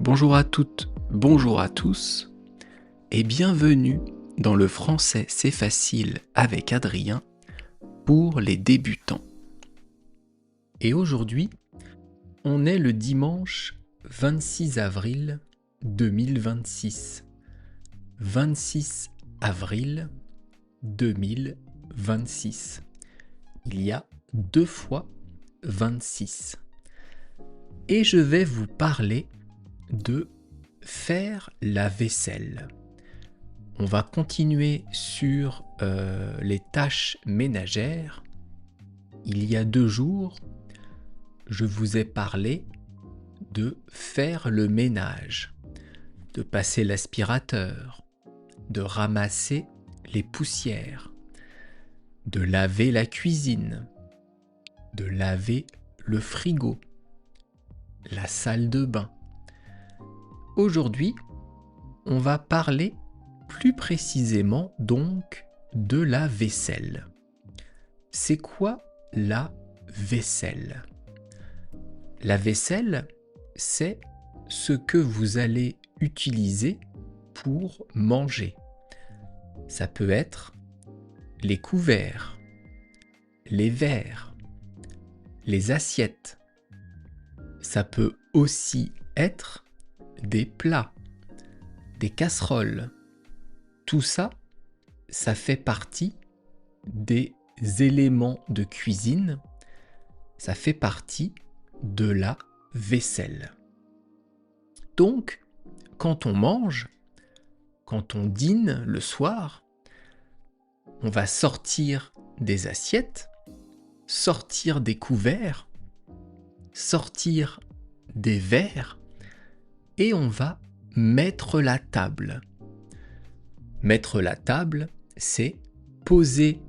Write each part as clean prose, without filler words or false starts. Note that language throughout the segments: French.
Bonjour à toutes, bonjour à tous et bienvenue dans le français c'est facile avec Adrien pour les débutants. Et aujourd'hui, on est le dimanche 26 avril 2026. 26 avril 2026. Il y a 2 fois 26. Et je vais vous parler de faire la vaisselle. On va continuer sur les tâches ménagères. Il y a 2 jours, je vous ai parlé de faire le ménage, de passer l'aspirateur, de ramasser les poussières, de laver la cuisine, de laver le frigo, la salle de bain. Aujourd'hui, on va parler plus précisément donc de la vaisselle. C'est quoi la vaisselle ? La vaisselle, c'est ce que vous allez utiliser pour manger. Ça peut être les couverts, les verres, les assiettes. Ça peut aussi être des plats, des casseroles. Tout ça, ça fait partie des éléments de cuisine. Ça fait partie de la vaisselle. Donc, quand on mange, quand on dîne le soir, on va sortir des assiettes, sortir des couverts, sortir des verres et on va mettre la table. Mettre la table, c'est poser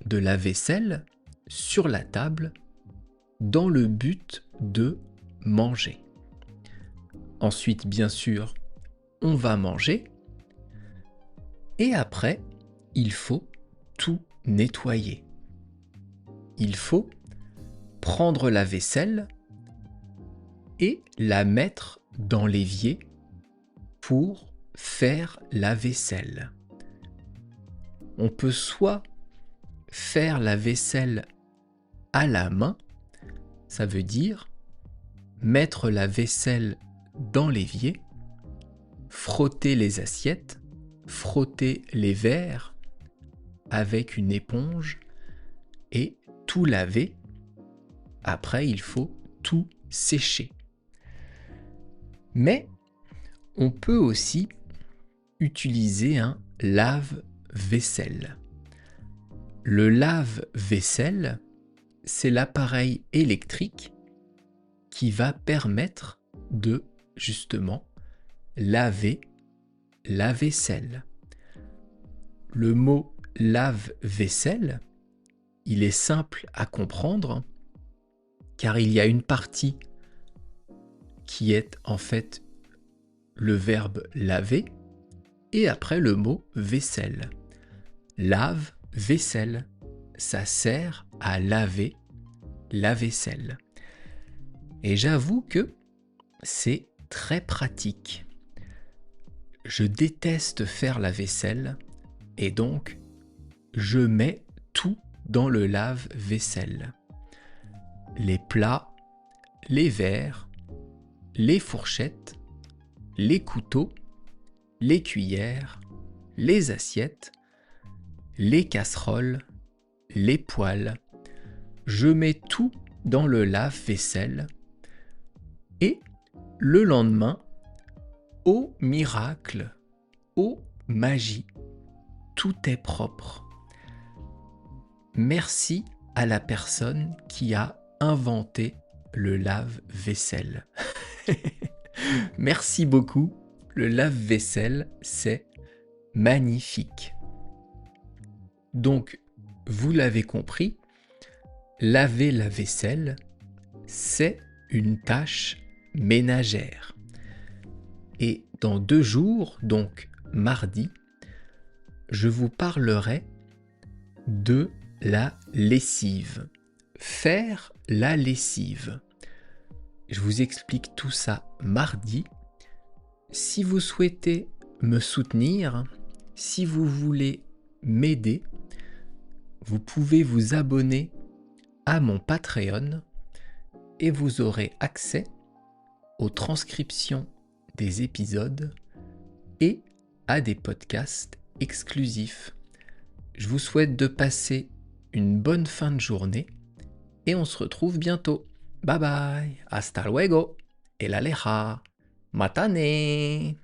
de la vaisselle sur la table dans le but de manger. Ensuite, bien sûr, on va manger et après, il faut tout nettoyer. Il faut prendre la vaisselle et la mettre dans l'évier pour faire la vaisselle. On peut soit faire la vaisselle à la main, ça veut dire mettre la vaisselle dans l'évier, frotter les assiettes, frotter les verres avec une éponge et tout laver. Après, il faut tout sécher. Mais on peut aussi utiliser un lave-vaisselle. Le lave-vaisselle, c'est l'appareil électrique qui va permettre de, justement, laver la vaisselle. Le mot lave-vaisselle, il est simple à comprendre car il y a une partie qui est en fait le verbe laver et après le mot vaisselle. Lave, vaisselle, ça sert à laver la vaisselle. Et j'avoue que c'est très pratique. Je déteste faire la vaisselle et donc je mets tout dans le lave-vaisselle. Les plats, les verres, les fourchettes, les couteaux, les cuillères, les assiettes, les casseroles, les poêles. Je mets tout dans le lave-vaisselle et le lendemain, ô miracle, ô magie, tout est propre. Merci à la personne qui a inventé le lave-vaisselle. Merci beaucoup. Le lave-vaisselle, c'est magnifique. Donc, vous l'avez compris, laver la vaisselle, c'est une tâche ménagère. Et dans 2 jours, donc mardi, je vous parlerai de la lessive. Faire la lessive. Je vous explique tout ça mardi Si vous souhaitez me soutenir, si vous voulez m'aider, vous pouvez vous abonner à mon Patreon et vous aurez accès aux transcriptions des épisodes et à des podcasts exclusifs. Je vous souhaite de passer une bonne fin de journée et on se retrouve bientôt. Bye bye, hasta luego, el aleja, matane.